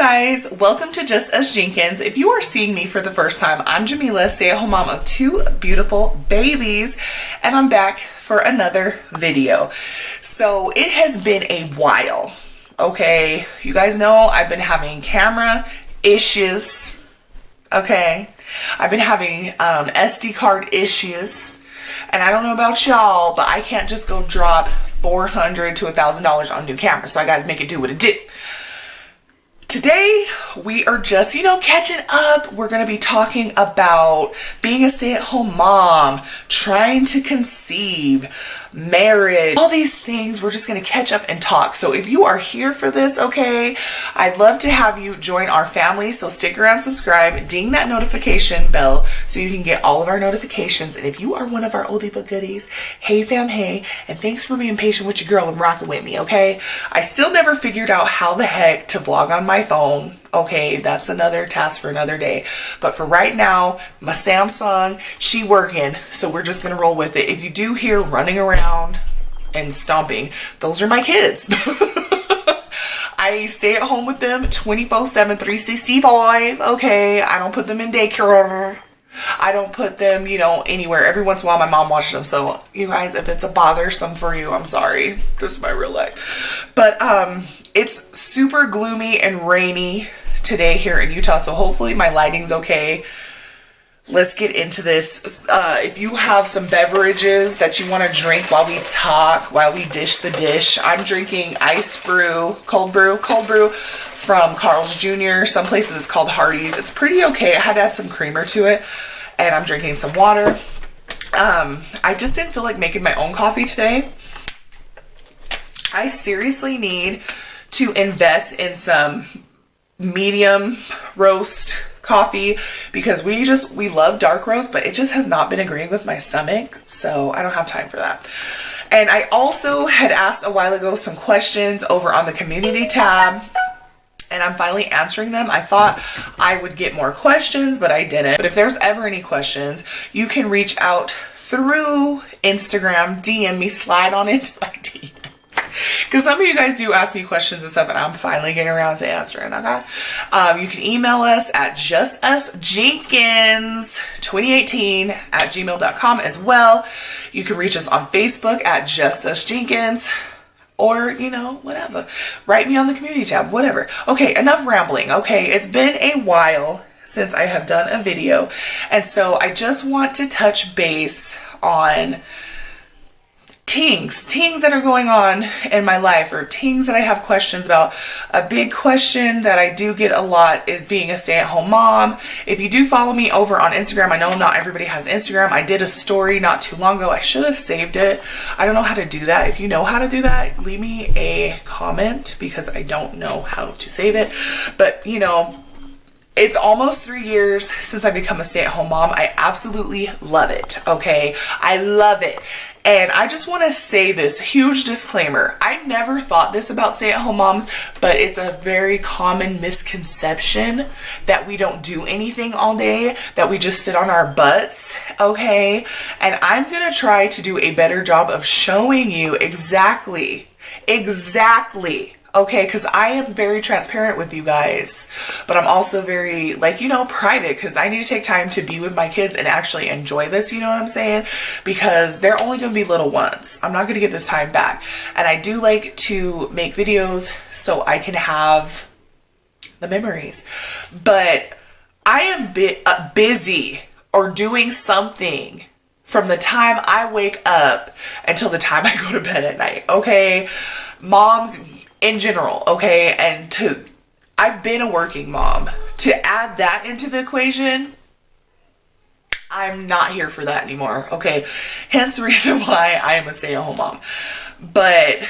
guys, welcome to Just Us Jenkins. If you are seeing me for the first time, I'm Jamillah, stay-at-home mom of 2 beautiful babies, and I'm back for another video. So it has been a while, okay? You guys know I've been having camera issues, okay? I've been having SD card issues, and I don't know about y'all, but I can't just go drop $400 to $1,000 on new camera, so I gotta make it do what it do. Today, we are just, catching up. We're going to be talking about being a stay-at-home mom, trying to conceive, marriage, all these things. We're just going to catch up and talk. So if you are here for this, okay, I'd love to have you join our family. So stick around, subscribe, ding that notification bell so you can get all of our notifications. And if you are one of our oldie but goodies, hey fam, hey, and thanks for being patient with your girl and rocking with me, okay? I still never figured out how the heck to vlog on my phone. Okay, that's another task for another day. But for right now, my Samsung, she working, so we're just gonna roll with it. If you do hear running around and stomping, those are my kids. I stay at home with them 24/7, 365, okay? I don't put them in daycare. I don't put them, anywhere. Every once in a while, my mom watches them. So, you guys, if it's a bothersome for you, I'm sorry. This is my real life. But, it's super gloomy and rainy today here in Utah. So hopefully my lighting's okay. Let's get into this. If you have some beverages that you want to drink while we talk, while we dish the dish, I'm drinking ice brew, cold brew from Carl's Jr. Some places it's called Hardee's. It's pretty okay. I had to add some creamer to it, and I'm drinking some water. I just didn't feel like making my own coffee today. I seriously need to invest in some medium roast coffee because we love dark roast, but it just has not been agreeing with my stomach, so I don't have time for that. And I also had asked a while ago some questions over on the community tab, and I'm finally answering them. I thought I would get more questions, but I didn't. But if there's ever any questions, you can reach out through Instagram, DM me, slide on into my DM. Because some of you guys do ask me questions and stuff, and I'm finally getting around to answering, okay? You can email us at justusjenkins2018@gmail.com as well. You can reach us on Facebook at Just Us Jenkins, or, whatever. Write me on the community tab, whatever. Okay, enough rambling, okay? It's been a while since I have done a video, and so I just want to touch base on things that are going on in my life, or things that I have questions about. A big question that I do get a lot is being a stay-at-home mom. If you do follow me over on Instagram, I know not everybody has Instagram. I did a story not too long ago. I should have saved it. I don't know how to do that. If you know how to do that, leave me a comment because I don't know how to save it. But it's almost 3 years since I become a stay-at-home mom. I absolutely love it, okay? I love it. And I just want to say this huge disclaimer. I never thought this about stay-at-home moms, but it's a very common misconception that we don't do anything all day, that we just sit on our butts, okay? And I'm going to try to do a better job of showing you exactly, okay, because I am very transparent with you guys, but I'm also very, private, because I need to take time to be with my kids and actually enjoy this, you know what I'm saying? Because they're only going to be little ones. I'm not going to get this time back. And I do like to make videos so I can have the memories. But I am busy or doing something from the time I wake up until the time I go to bed at night, okay? Moms in general, okay? And I've been a working mom. To add that into the equation, I'm not here for that anymore, okay? Hence the reason why I am a stay-at-home mom. But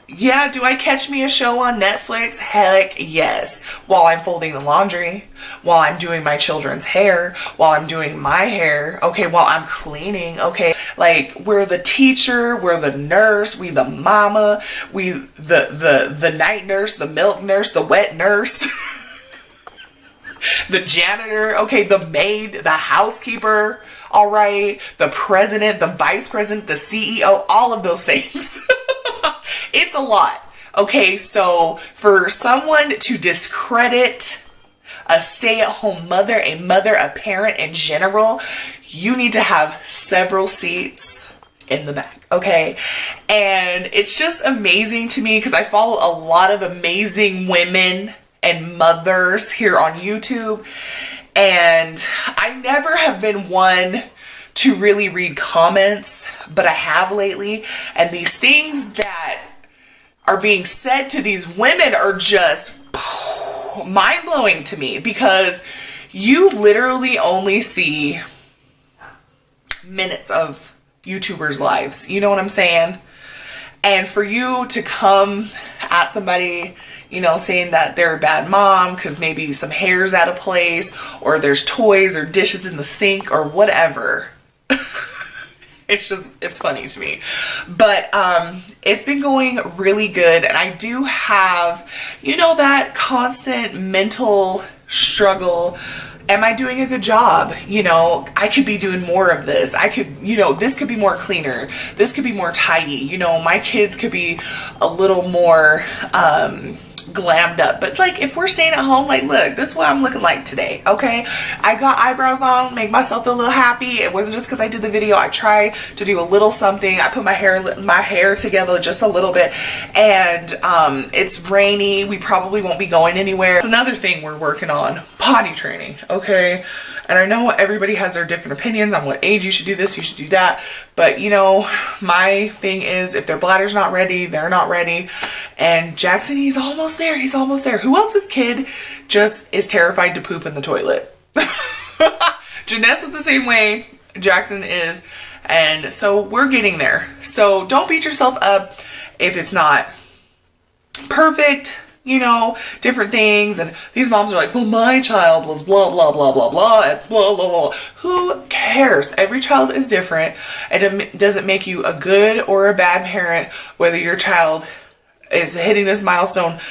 yeah, do I catch me a show on Netflix? Heck yes. While I'm folding the laundry, while I'm doing my children's hair, while I'm doing my hair, okay, while I'm cleaning, okay? Like, we're the teacher, we're the nurse, we the mama, we the night nurse, the milk nurse, the wet nurse, the janitor, okay, the maid, the housekeeper, all right, the president, the vice president, the CEO, all of those things. It's a lot. Okay, so for someone to discredit a stay-at-home mother, a parent in general, you need to have several seats in the back, okay? And it's just amazing to me because I follow a lot of amazing women and mothers here on YouTube, and I never have been one to really read comments, but I have lately, and these things that are being said to these women are just mind-blowing to me, because you literally only see minutes of YouTubers' lives, you know what I'm saying? And for you to come at somebody, you know, saying that they're a bad mom because maybe some hair's out of place, or there's toys or dishes in the sink or whatever, it's funny to me. But it's been going really good, and I do have, you know, that constant mental struggle. Am I doing a good job? You know, I could be doing more of this. I could, you know, this could be more cleaner. This could be more tidy. You know, my kids could be a little more glammed up. But like, if we're staying at home, like, look, this is what I'm looking like today, okay? I got eyebrows on, make myself feel a little happy. It wasn't just because I did the video. I tried to do a little something. I put my hair together just a little bit, and it's rainy. We probably won't be going anywhere. It's another thing we're working on, potty training, okay? And I know everybody has their different opinions on what age you should do this, you should do that. But, you know, my thing is, if their bladder's not ready, they're not ready. And Jaxon, he's almost there. He's almost there. Who else's kid just is terrified to poop in the toilet? Jenness was the same way. Jaxon is. And so we're getting there. So don't beat yourself up if it's not perfect. You know, different things, and these moms are like, well, my child was blah, blah, blah, blah, blah, and blah, blah, blah. Who cares? Every child is different, and it doesn't make you a good or a bad parent whether your child is hitting this milestone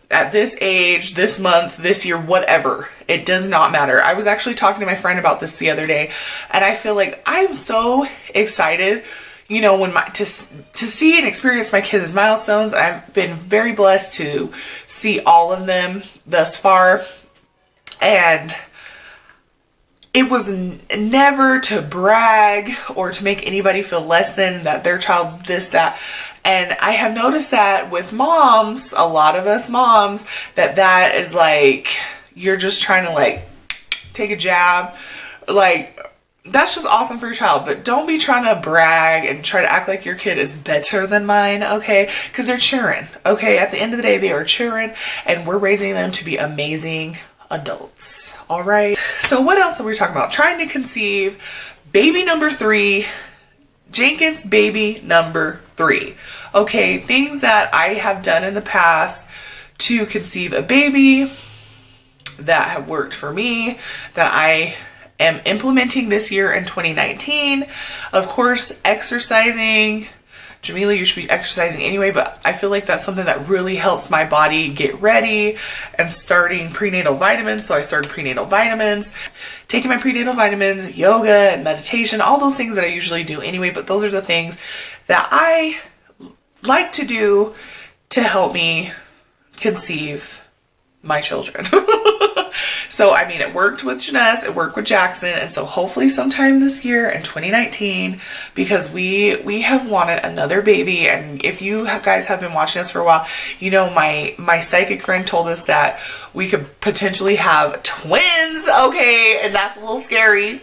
at this age, this month, this year, whatever. It does not matter. I was actually talking to my friend about this the other day, and I feel like I'm so excited, you know, when to see and experience my kids' milestones. I've been very blessed to see all of them thus far, and it was never to brag or to make anybody feel less than that their child's this, that. And I have noticed that with moms, a lot of us moms, that is like, you're just trying to like take a jab, like, that's just awesome for your child, but don't be trying to brag and try to act like your kid is better than mine, okay? Because they're children, okay? At the end of the day, they are children, and we're raising them to be amazing adults, all right? So what else are we talking about? Trying to conceive, baby number 3, Jenkins baby number 3. Okay, things that I have done in the past to conceive a baby that have worked for me, that I am implementing this year in 2019. Of course, exercising. Jamillah, you should be exercising anyway, but I feel like that's something that really helps my body get ready, and starting prenatal vitamins. So I started prenatal vitamins, taking my prenatal vitamins, yoga and meditation, all those things that I usually do anyway, but those are the things that I like to do to help me conceive my children. So, I mean, it worked with Jenness, it worked with Jaxon, and so hopefully sometime this year in 2019, because we have wanted another baby. And if you guys have been watching us for a while, you know, my psychic friend told us that we could potentially have twins, okay, and that's a little scary.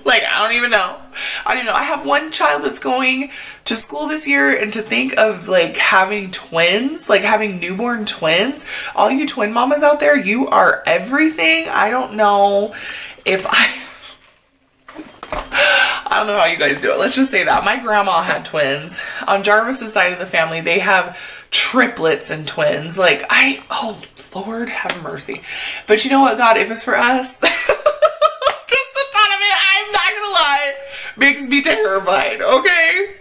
Like, I don't even know. I have one child that's going to school this year, and to think of like having twins, like having newborn twins, all you twin mamas out there, you are everything. I don't know if I don't know how you guys do it. Let's just say that. My grandma had twins. On Jarvis's side of the family, they have triplets and twins. Like, oh Lord have mercy. But you know what, God, if it's for us, makes me terrified, okay?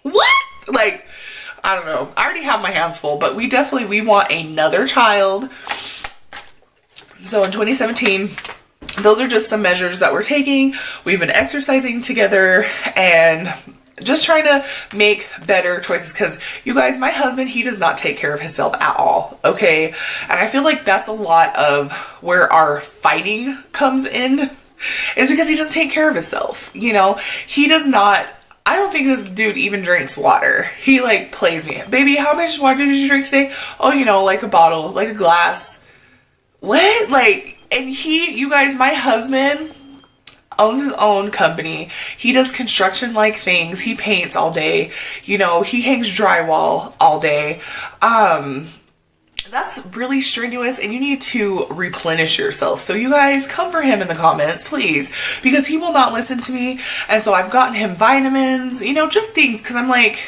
What? Like, I don't know. I already have my hands full, but we want another child. So in 2017, those are just some measures that we're taking. We've been exercising together, and just trying to make better choices, because you guys, my husband, he does not take care of himself at all, okay? And I feel like that's a lot of where our fighting comes in, is because he doesn't take care of himself, you know? He does not, I don't think this dude even drinks water. He like plays me, baby, how much water did you drink today? Oh, you know, like a bottle, like a glass. What? Like, and you guys, my husband owns his own company. He does construction like things. He paints all day. You know, he hangs drywall all day. That's really strenuous, and you need to replenish yourself. So you guys, come for him in the comments, please, because he will not listen to me. And so I've gotten him vitamins, you know, just things, because I'm like,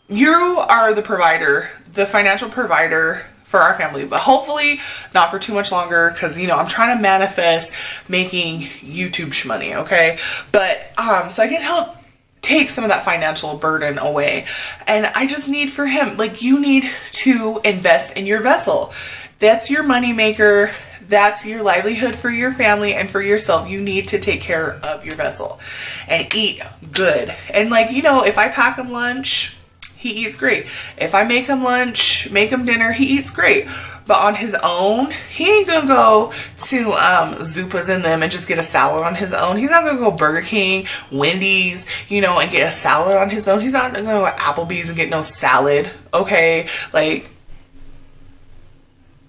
you are the provider, the financial provider for our family, but hopefully not for too much longer, because, you know, I'm trying to manifest making YouTube money, okay? But so I can help take some of that financial burden away. And I just need for him, like, you need to invest in your vessel. That's your money maker. That's your livelihood for your family and for yourself. You need to take care of your vessel and eat good. And like, you know, if I pack him lunch, he eats great. If I make him lunch, make him dinner, he eats great. But on his own, he ain't gonna go to Zupas and them and just get a salad on his own. He's not gonna go Burger King, Wendy's, you know, and get a salad on his own. He's not gonna go to Applebee's and get no salad, okay? Like,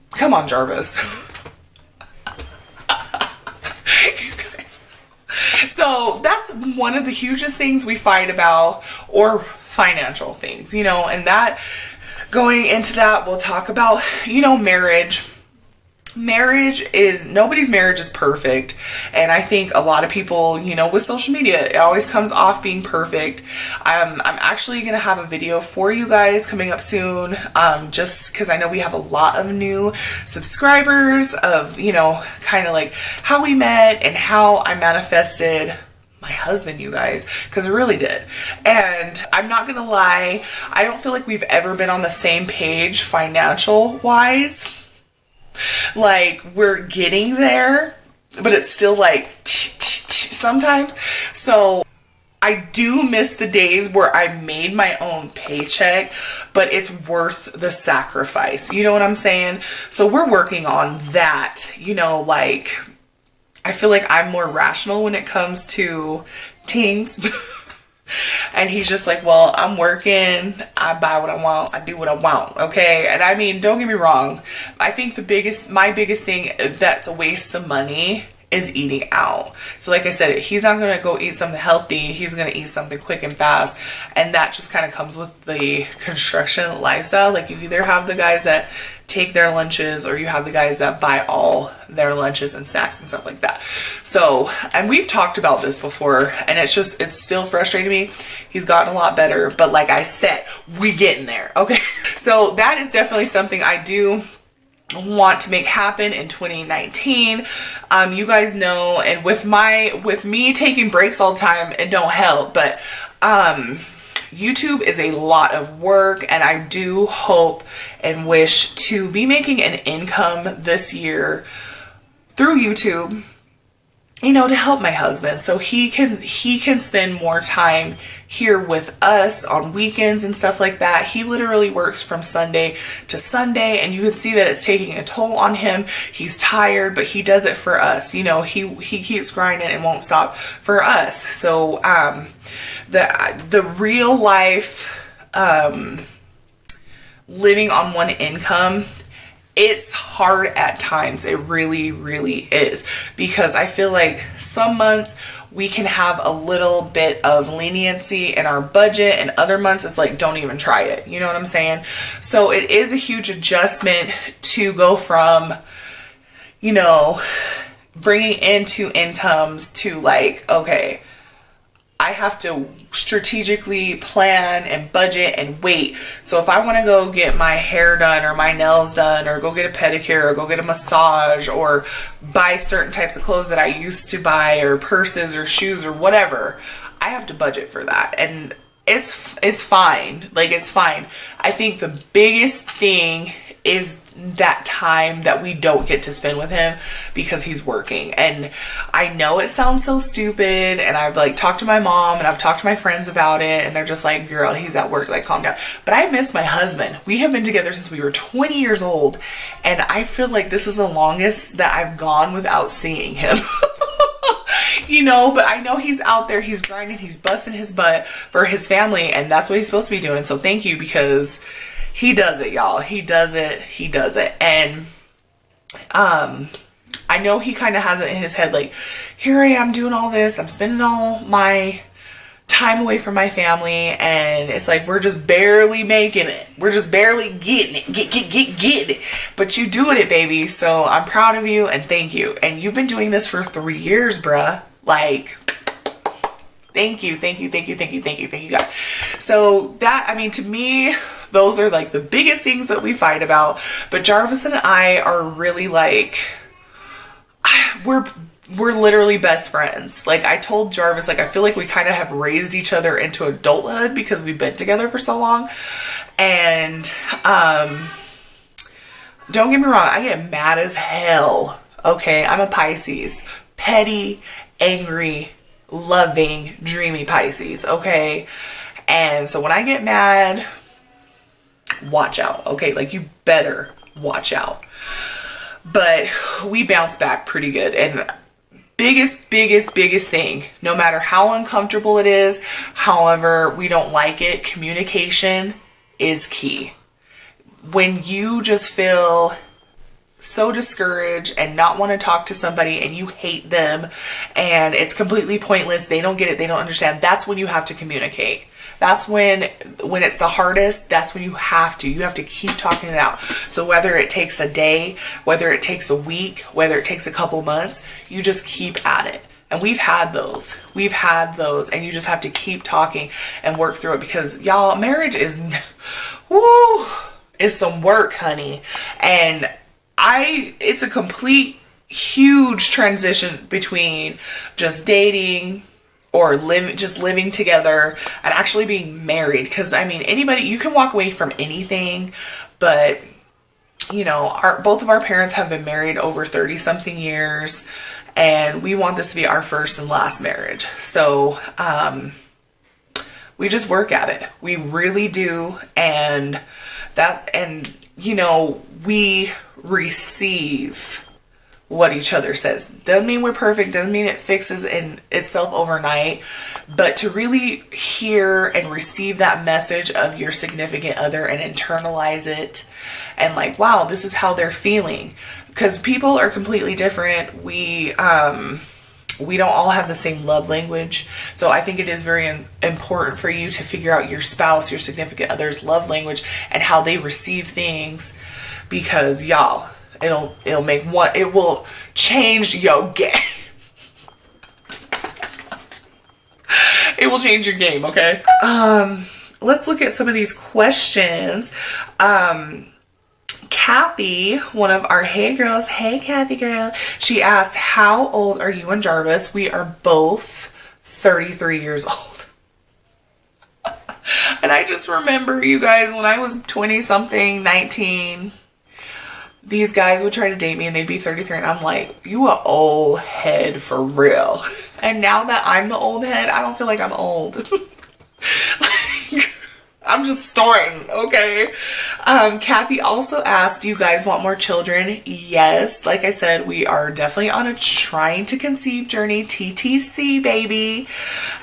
come on, Jarvis. You guys. So that's one of the hugest things we fight about, or financial things, you know, and that, going into that, we'll talk about, you know, marriage. Nobody's marriage is perfect. And I think a lot of people, you know, with social media, it always comes off being perfect. I'm actually going to have a video for you guys coming up soon, just because I know we have a lot of new subscribers of, you know, kind of like how we met and how I manifested my husband, you guys, because it really did. And I'm not gonna lie, I don't feel like we've ever been on the same page financial wise. Like, we're getting there, but it's still like sometimes. So I do miss the days where I made my own paycheck, but it's worth the sacrifice, you know what I'm saying? So we're working on that, you know, like, I feel like I'm more rational when it comes to things. And he's just like, well, I'm working, I buy what I want, I do what I want, okay? And I mean, don't get me wrong, I think my biggest thing that's a waste of money is eating out. So like I said, he's not gonna go eat something healthy, he's gonna eat something quick and fast. And that just kind of comes with the construction lifestyle. Like, you either have the guys that take their lunches, or you have the guys that buy all their lunches and snacks and stuff like that. So, and we've talked about this before, and it's still frustrating me. He's gotten a lot better, but like I said, we getting there, okay? So that is definitely something I do want to make happen in 2019. You guys know, and with me taking breaks all the time, it don't help, but YouTube is a lot of work, and I do hope and wish to be making an income this year through YouTube, you know, to help my husband so he can spend more time here with us on weekends and stuff like that. He literally works from Sunday to Sunday, and you can see that it's taking a toll on him. He's tired, but he does it for us. You know, he keeps grinding and won't stop for us. So the real life living on one income, it's hard at times. It really, really is, because I feel like some months we can have a little bit of leniency in our budget, and other months it's like, don't even try it. You know what I'm saying? So it is a huge adjustment to go from, you know, bringing in two incomes to like, okay, I have to strategically plan and budget and wait. So if I want to go get my hair done or my nails done, or go get a pedicure, or go get a massage, or buy certain types of clothes that I used to buy, or purses or shoes or whatever, I have to budget for that. And it's fine. Like, it's fine. I think the biggest thing is that time that we don't get to spend with him because he's working. And I know it sounds so stupid, and I've like talked to my mom and I've talked to my friends about it, and they're just like, girl, he's at work, like calm down. But I miss my husband. We have been together since we were 20 years old, and I feel like this is the longest that I've gone without seeing him. You know, but I know he's out there, he's grinding, he's busting his butt for his family, and that's what he's supposed to be doing. So thank you, because he does it, y'all. He does it. He does it. And I know he kind of has it in his head, like, here I am doing all this, I'm spending all my time away from my family, and it's like we're just barely making it. We're just barely getting it. Getting it. But you doing it, baby. So I'm proud of you and thank you. And you've been doing this for 3 years, bruh. Like, thank you, thank you, thank you, thank you, thank you, thank you, God. So that, I mean, to me, those are like the biggest things that we fight about. But Jarvis and I are really like, we're literally best friends. Like I told Jarvis, like I feel like we kind of have raised each other into adulthood because we've been together for so long. And don't get me wrong, I get mad as hell. Okay, I'm a Pisces. Petty, angry, loving, dreamy Pisces. Okay, and so when I get mad, watch out. Okay, like you better watch out. But we bounce back pretty good. And biggest thing, no matter how uncomfortable it is, however we don't like it, communication is key. When you just feel so discouraged and not want to talk to somebody and you hate them and it's completely pointless, they don't get it, they don't understand, that's when you have to communicate. That's when it's the hardest, that's when you have to keep talking it out. So whether it takes a day, whether it takes a week, whether it takes a couple months, you just keep at it. And we've had those, and you just have to keep talking and work through it, because y'all, marriage is, woo, is some work, honey. And it's a complete huge transition between just dating or just living together and actually being married. Because I mean, you can walk away from anything, but you know, both of our parents have been married over 30 something years, and we want this to be our first and last marriage. So we just work at it, we really do. And you know, we receive what each other says. Doesn't mean we're perfect, doesn't mean it fixes in itself overnight, but to really hear and receive that message of your significant other and internalize it, and like, wow, this is how they're feeling. Because people are completely different. We don't all have the same love language. So I think it is very important for you to figure out your spouse, your significant other's love language and how they receive things. Because y'all, it will change your game. It will change your game, okay? Let's look at some of these questions. Kathy, one of our hey girls, hey Kathy girl, she asked, how old are you and Jarvis? We are both 33 years old. And I just remember, you guys, when I was 20 something, 19, these guys would try to date me and they'd be 33, and I'm like, you a old head for real. And now that I'm the old head, I don't feel like I'm old. Like, I'm just starting, okay? Kathy also asked, do you guys want more children? Yes. Like I said, we are definitely on a trying to conceive journey, TTC, baby.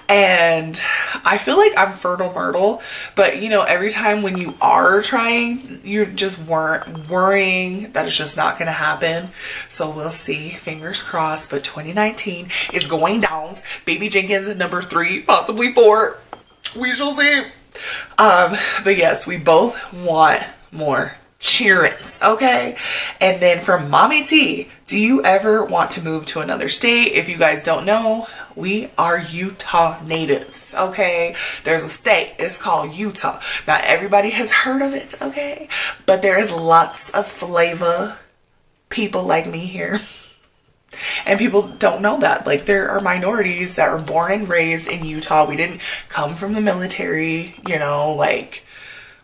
And I feel like I'm fertile myrtle, but you know, every time when you are trying, you're just worrying that it's just not going to happen. So we'll see, fingers crossed, but 2019 is going down. Baby Jenkins number 3, possibly 4. We shall see. But yes, we both want more cheerings, okay? And then from Mommy T, do you ever want to move to another state? If you guys don't know, we are Utah natives, okay? There's a state, it's called Utah. Not everybody has heard of it, okay? But there is lots of flavor people like me here. And people don't know that. Like, there are minorities that are born and raised in Utah. We didn't come from the military, you know, like,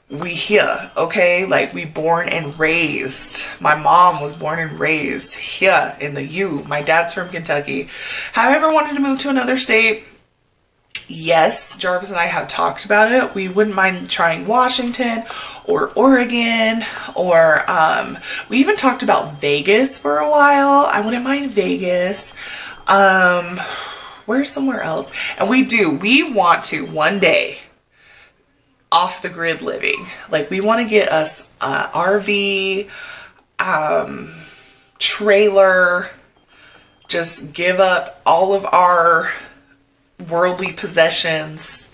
we here, okay? Like, we born and raised. My mom was born and raised here in the U. My dad's from Kentucky. Have I ever wanted to move to another state? Yes, Jarvis and I have talked about it. We wouldn't mind trying Washington or Oregon, or we even talked about Vegas for a while. I wouldn't mind Vegas. Where's somewhere else? And we want to one day off the grid living. Like, we want to get us RV, trailer, just give up all of our worldly possessions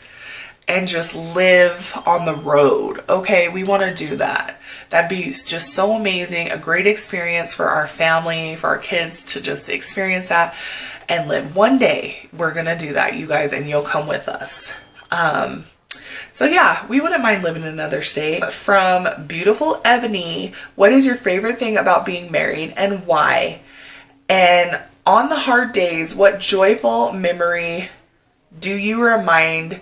and just live on the road. Okay, we want to do that. That'd be just so amazing. A great experience for our family, for our kids to just experience that and live. One day we're gonna do that, you guys, and you'll come with us. So yeah, we wouldn't mind living in another state. From Beautiful Ebony, what is your favorite thing about being married and why? And on the hard days, what joyful memory do you remind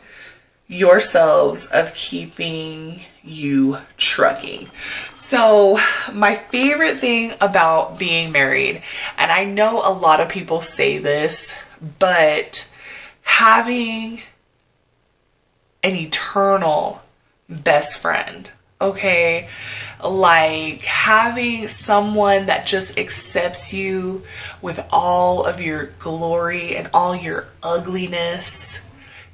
yourselves of keeping you trucking? So my favorite thing about being married, and I know a lot of people say this, but having an eternal best friend, okay? Like, having someone that just accepts you with all of your glory and all your ugliness,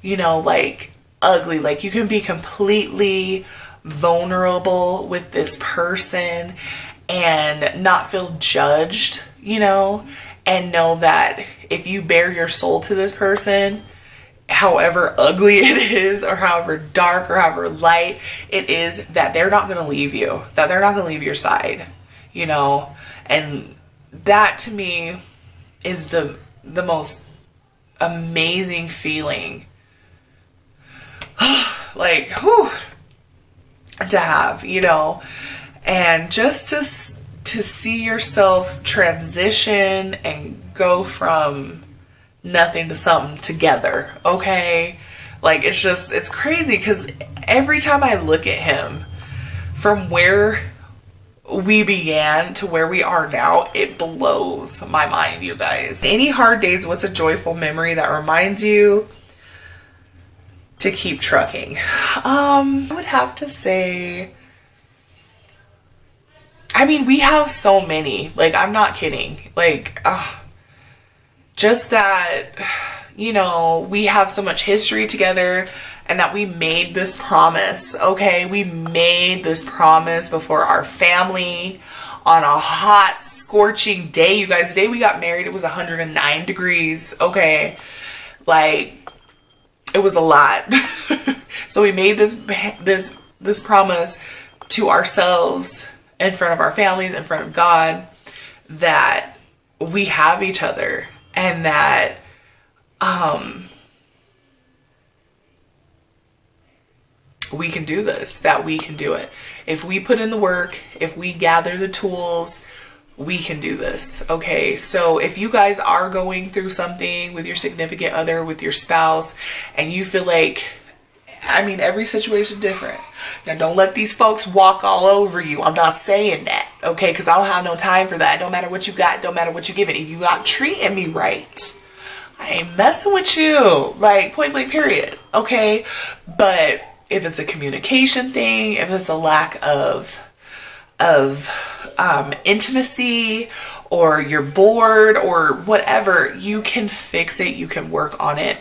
you know, like ugly, like you can be completely vulnerable with this person and not feel judged, you know, and know that if you bare your soul to this person, however ugly it is, or however dark or however light it is, that they're not going to leave you, that they're not going to leave your side, you know. And that to me is the most amazing feeling like, whew, to have, you know. And just to see yourself transition and go from nothing to something together, okay? Like, it's crazy, because every time I look at him, from where we began to where we are now, it blows my mind, you guys. Any hard days, what's a joyful memory that reminds you to keep trucking? I would have to say, I mean, we have so many, like, I'm not kidding, like, just that, you know, we have so much history together, and that we made this promise, okay? We made this promise before our family on a hot, scorching day. You guys, the day we got married, it was 109 degrees, okay? Like, it was a lot. So we made this promise to ourselves, in front of our families, in front of God, that we have each other. And that, we can do this, that we can do it. If we put in the work, if we gather the tools, we can do this, okay? So if you guys are going through something with your significant other, with your spouse, and you feel like, I mean, every situation different. Now, don't let these folks walk all over you. I'm not saying that, okay? Because I don't have no time for that. Don't matter what you got. Don't matter what you give it. If you not treating me right, I ain't messing with you. Like, point blank, period, okay? But if it's a communication thing, if it's a lack of intimacy, or you're bored, or whatever, you can fix it. You can work on it.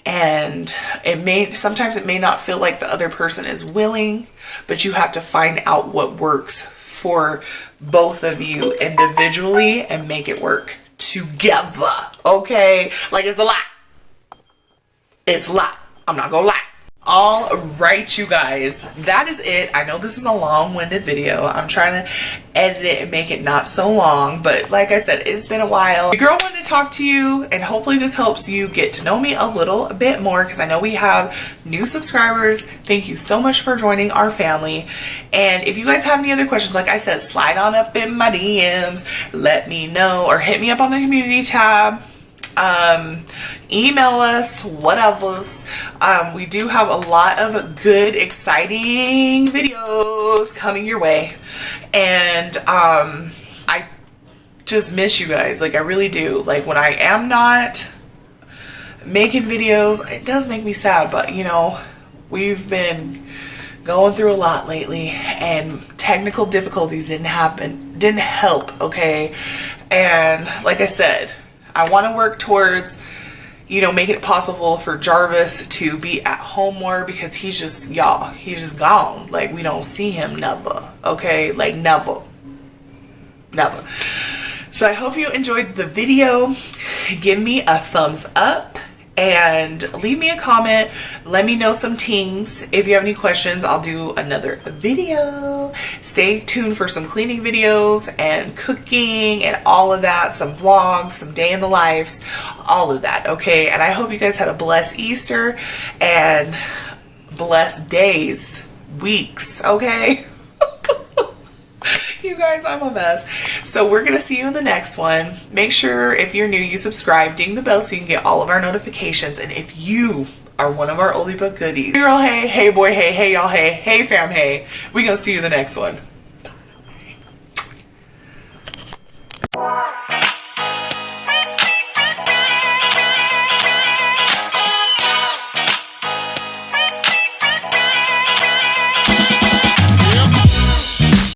And sometimes it may not feel like the other person is willing, but you have to find out what works for both of you individually and make it work together, okay? Like, it's a lot. It's a lot. I'm not gonna lie. All right, you guys, that is it. I know this is a long-winded video. I'm trying to edit it and make it not so long, but like I said, it's been a while. Your girl wanted to talk to you, and hopefully this helps you get to know me a little bit more, because I know we have new subscribers. Thank you so much for joining our family. And if you guys have any other questions, like I said, slide on up in my DMs, let me know, or hit me up on the community tab. Email us, whatever. We do have a lot of good, exciting videos coming your way, and I just miss you guys. Like, I really do. Like, when I am not making videos, it does make me sad, but you know, we've been going through a lot lately, and technical difficulties didn't help, okay? And like I said, I want to work towards, you know, making it possible for Jarvis to be at home more, because he's just, y'all, he's just gone. Like, we don't see him never, okay? Like, never. So I hope you enjoyed the video. Give me a thumbs up and leave me a comment. Let me know some things. If you have any questions, I'll do another video. Stay tuned for some cleaning videos and cooking and all of that, some vlogs, some day in the lives, all of that, okay? And I hope you guys had a blessed Easter and blessed days, weeks, okay? You guys, I'm a mess. So we're gonna see you in the next one. Make sure, if you're new, you subscribe, ding the bell so you can get all of our notifications. And if you are one of our oldie but goodies, girl, hey, hey boy, hey, hey y'all, hey, hey fam, hey, we gonna see you in the next one.